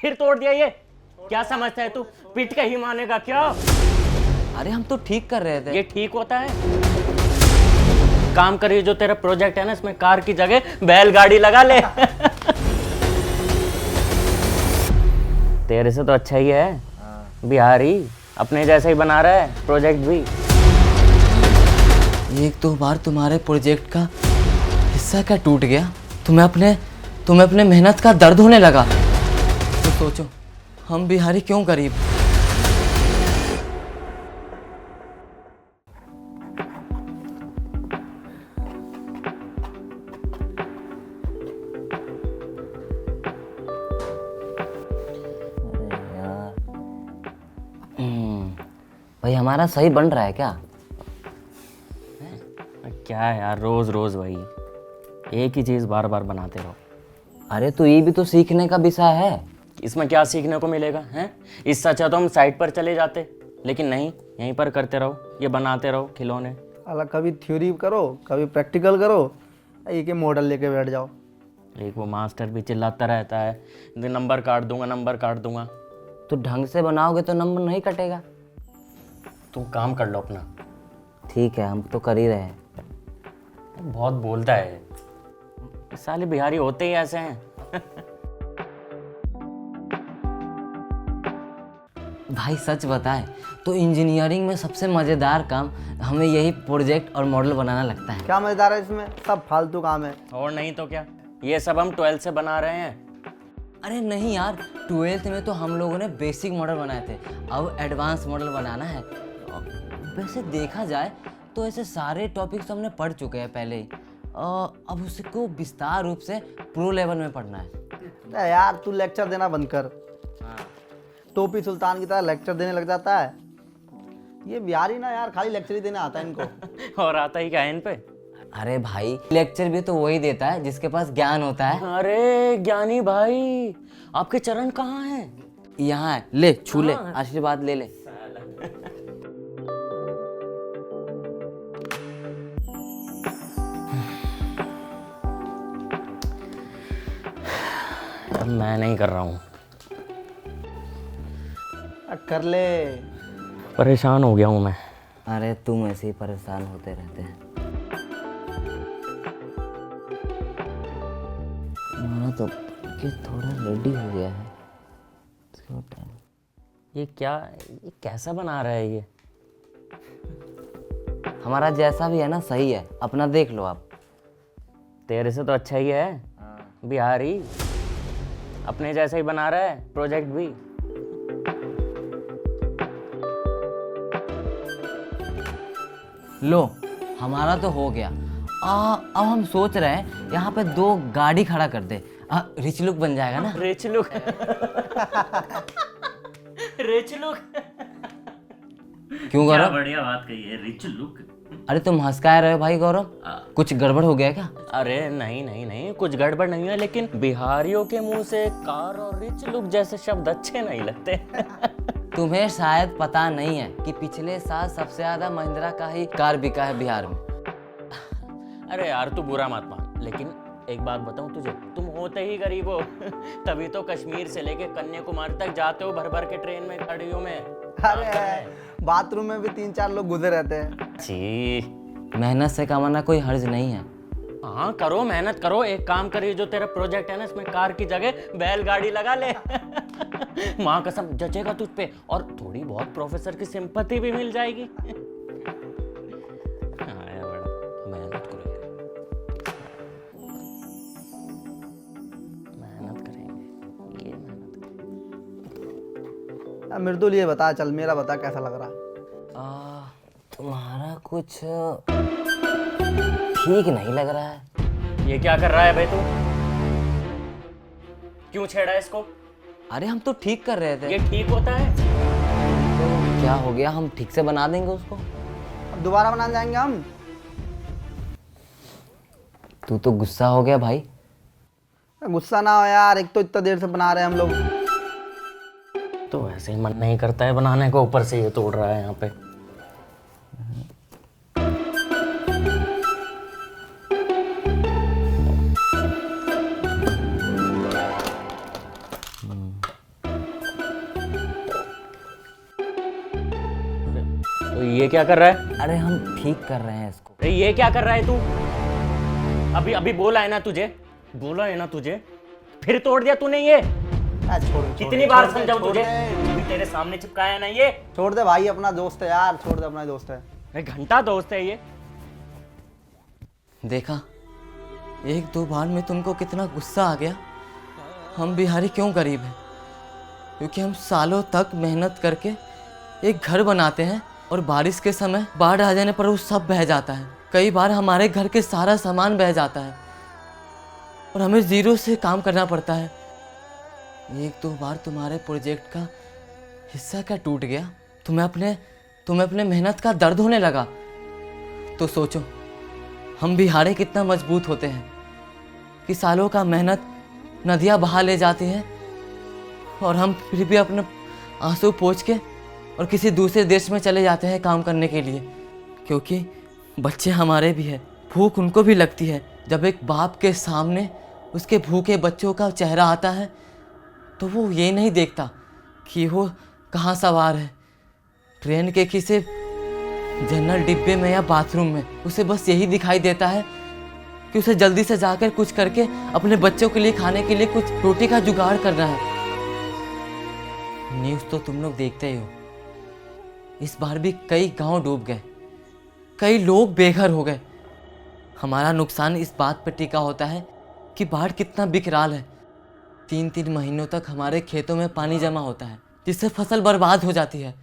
फिर तोड़ दिया ये। क्या समझता है तू, पीट के ही मानेगा क्या? अरे हम तो ठीक कर रहे थे। ये ठीक होता है? काम करिए, जो तेरा प्रोजेक्ट है ना, इसमें कार की जगह बैलगाड़ी लगा ले। तेरे से तो अच्छा ही है, बिहारी अपने जैसा ही बना रहा है प्रोजेक्ट भी। एक दो बार तुम्हारे प्रोजेक्ट का हिस्सा क्या टूट गया, तुम्हें अपने मेहनत का दर्द होने लगा। तो सोचो हम बिहारी क्यों गरीब। भाई हमारा सही बन रहा है क्या? क्या है यार, रोज रोज वही एक ही चीज बार बार बनाते रहो। अरे तो ये भी तो सीखने का विषय है। इसमें क्या सीखने को मिलेगा है? इससे अच्छा तो हम साइट पर चले जाते, लेकिन नहीं, यहीं पर करते रहो, ये बनाते रहो खिलौने। अलग कभी थ्योरी करो, कभी प्रैक्टिकल करो, एक ही मॉडल लेके बैठ जाओ। एक वो मास्टर भी चिल्लाता रहता है, नंबर काट दूंगा, नंबर काट दूंगा। तो ढंग से बनाओगे तो नंबर नहीं कटेगा। तुम काम कर लो अपना। ठीक है हम तो कर ही रहे हैं। बहुत बोलता है, साले बिहारी होते ही ऐसे हैं। भाई सच बताए तो इंजीनियरिंग में सबसे मज़ेदार काम हमें यही प्रोजेक्ट और मॉडल बनाना लगता है। क्या मजेदार है इसमें, सब फालतू काम है। और नहीं तो क्या, ये सब हम 12th से बना रहे हैं। अरे नहीं यार, 12th में तो हम लोगों ने बेसिक मॉडल बनाए थे, अब एडवांस मॉडल बनाना है। वैसे देखा जाए तो ऐसे सारे टॉपिक्स हमने पढ़ चुके हैं पहले ही, अब उसको विस्तार रूप से प्रो लेवल में पढ़ना है। अरे यार तू लेक्चर देना बंद कर। टोपी सुल्तान की तरह लेक्चर देने लग जाता है। ये बिहारी ना यार, खाली लेक्चर ही देने आता है इनको। और आता ही क्या है इन पे? अरे भाई लेक्चर भी तो वही देता है जिसके पास ज्ञान होता है। अरे ज्ञानी भाई, आपके चरण कहाँ हैं? यहाँ है, ले छू ले, आशीर्वाद ले ले। अब मैं नहीं कर रहा हूँ, कर ले। परेशान हो गया हूँ मैं। अरे तुम ऐसे ही परेशान होते रहते हैं। हमारा तो कि थोड़ा रेडी हो गया है। ये क्या, ये कैसा बना रहा है ये? हमारा जैसा भी है ना सही है, अपना देख लो आप। तेरे से तो अच्छा ही है, बिहारी अपने जैसा ही बना रहा है प्रोजेक्ट भी। लो हमारा तो हो गया। अब हम सोच रहे हैं यहाँ पे 2 गाड़ी खड़ा कर दे, रिच लुक बन जाएगा ना। Rich look. Rich look. क्यों गौरव? बढ़िया बात कही है, रिच लुक। अरे तुम हंसका रहे हो भाई गौरव, कुछ गड़बड़ हो गया क्या? अरे नहीं नहीं नहीं, कुछ गड़बड़ नहीं है, लेकिन बिहारियों के मुंह से कार और रिच लुक जैसे शब्द अच्छे नहीं लगते। तुम्हें शायद पता नहीं है कि पिछले साल सबसे ज्यादा महिंद्रा का ही कार बिका है बिहार में। अरे यार तू बुरा मत मान, लेकिन एक बात बताऊं तुझे, तुम होते ही गरीब हो। तभी तो कश्मीर से लेके कन्याकुमारी तक जाते हो भर भर के ट्रेन में, गाड़ियों में। अरे बाथरूम में भी 3-4 लोग गुजर रहते हैं। छी। मेहनत से कमाना कोई हर्ज नहीं है। हाँ करो, मेहनत करो, एक काम करिए, जो तेरा प्रोजेक्ट है ना, इसमें कार की जगह बैलगाड़ी लगा ले। माँ कसम जचेगा तुझ पे, और थोड़ी बहुत प्रोफेसर की सिंपैथी भी मिल जाएगी। हाँ बड़ा मेहनत करेंगे, मेहनत करेंगे, ये मेहनत करेंगे। मृदुल ये बता, चल मेरा बता कैसा लग रहा। तुम्हारा कुछ ठीक नहीं लग रहा है। ये क्या कर रहा है भाई तू? क्यों छेड़ा इसको? अरे हम तो ठीक कर रहे थे। ये ठीक होता है? तो क्या हो गया, हम ठीक से बना देंगे उसको। अब दोबारा बनाने जाएंगे हम। तू तो गुस्सा हो गया भाई। गुस्सा ना हो यार, एक तो इतना देर से बना रहे हैं हम लोग। तो ऐसे ही मन नहीं करता है बनाने को, ऊपर से ये तोड़ रहा है यहाँ पे। तो ये क्या कर रहा है? अरे हम ठीक कर रहे हैं इसको। अरे ये क्या कर रहा है तू? अभी अभी बोला है ना तुझे, बोला है ना तुझे, फिर तोड़ दिया तूने ये। छोड़ दे, कितनी बार छोड़ दे, समझाऊं छोड़ तुझे? दे। अभी तेरे सामने चिपकाया है ना ये। छोड़ दे भाई, अपना दोस्त है यार, छोड़ दे, अपना दोस्त है। अरे घंटा दोस्त है ये। देखा, एक दो बार में तुमको कितना गुस्सा आ गया। हम बिहारी क्यों गरीब हैं? क्योंकि हम सालों तक मेहनत करके एक घर बनाते हैं और बारिश के समय बाढ़ आ जाने पर वो सब बह जाता है। कई बार हमारे घर के सारा सामान बह जाता है और हमें ज़ीरो से काम करना पड़ता है। एक दो बार तुम्हारे प्रोजेक्ट का हिस्सा क्या टूट गया, तुम्हें अपने मेहनत का दर्द होने लगा। तो सोचो, हम बिहारी कितना मजबूत होते हैं कि सालों का मेहनत नदियाँ बहा ले जाती हैं और हम फिर भी अपने आंसू पोंछ के और किसी दूसरे देश में चले जाते हैं काम करने के लिए। क्योंकि बच्चे हमारे भी हैं, भूख उनको भी लगती है। जब एक बाप के सामने उसके भूखे बच्चों का चेहरा आता है तो वो ये नहीं देखता कि वो कहाँ सवार है, ट्रेन के किसी जनरल डिब्बे में या बाथरूम में। उसे बस यही दिखाई देता है कि उसे जल्दी से जाकर कुछ करके अपने बच्चों के लिए खाने के लिए कुछ रोटी का जुगाड़ करना है। न्यूज़ तो तुम लोग देखते ही हो, इस बार भी कई गांव डूब गए, कई लोग बेघर हो गए। हमारा नुकसान इस बात पर टिका होता है कि बाढ़ कितना विकराल है। 3-3 महीनों तक हमारे खेतों में पानी जमा होता है, जिससे फसल बर्बाद हो जाती है।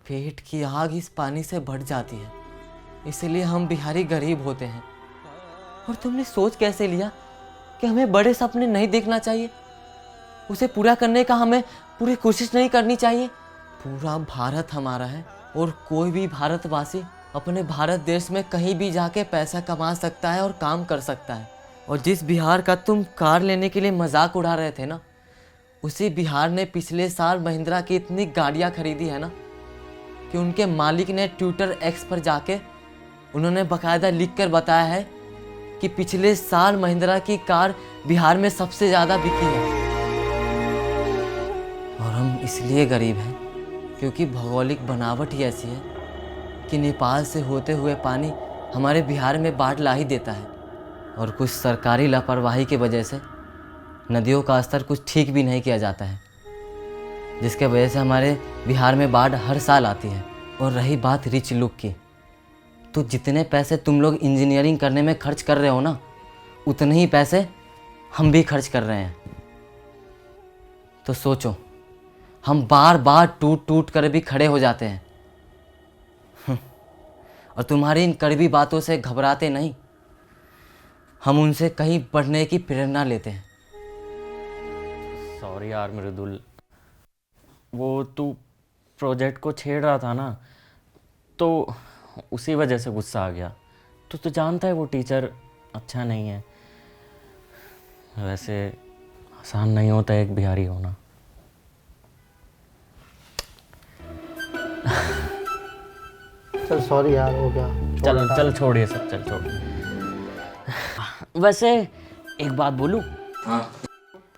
पेट की आग इस पानी से बढ़ जाती है। इसलिए हम बिहारी गरीब होते हैं। और तुमने सोच कैसे लिया कि हमें बड़े सपने नहीं देखना चाहिए, उसे पूरा करने का हमें पूरी कोशिश नहीं करनी चाहिए? पूरा भारत हमारा है और कोई भी भारतवासी अपने भारत देश में कहीं भी जाके पैसा कमा सकता है और काम कर सकता है। और जिस बिहार का तुम कार लेने के लिए मजाक उड़ा रहे थे ना, उसी बिहार ने पिछले साल महिंद्रा की इतनी गाड़ियाँ खरीदी है ना कि उनके मालिक ने ट्विटर एक्स पर जाके उन्होंने बाकायदा लिख कर बताया है कि पिछले साल महिंद्रा की कार बिहार में सबसे ज़्यादा बिकी है। और हम इसलिए गरीब हैं क्योंकि भौगोलिक बनावट ही ऐसी है कि नेपाल से होते हुए पानी हमारे बिहार में बाढ़ ला ही देता है। और कुछ सरकारी लापरवाही की वजह से नदियों का स्तर कुछ ठीक भी नहीं किया जाता है, जिसके वजह से हमारे बिहार में बाढ़ हर साल आती है। और रही बात रिच लुक की, तो जितने पैसे तुम लोग इंजीनियरिंग करने में खर्च कर रहे हो ना, उतने ही पैसे हम भी खर्च कर रहे हैं। तो सोचो, हम बार बार टूट टूट कर भी खड़े हो जाते हैं और तुम्हारी इन कड़वी बातों से घबराते नहीं, हम उनसे कहीं बढ़ने की प्रेरणा लेते हैं। सॉरी यार मृदुल, वो तू प्रोजेक्ट को छेड़ रहा था ना, तो उसी वजह से गुस्सा आ गया। तो जानता है वो टीचर अच्छा नहीं है। वैसे आसान नहीं होता एक बिहारी होना। चल सॉरी यार, हो गया। चल चल छोड़ ये सब, चल छोड़। वैसे एक बात बोलूं? हाँ।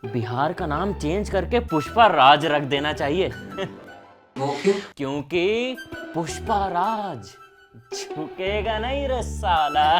बिहार का नाम चेंज करके पुष्पा राज रख देना चाहिए। वो क्यों? क्योंकि पुष्पा राज झुकेगा नहीं रे साला।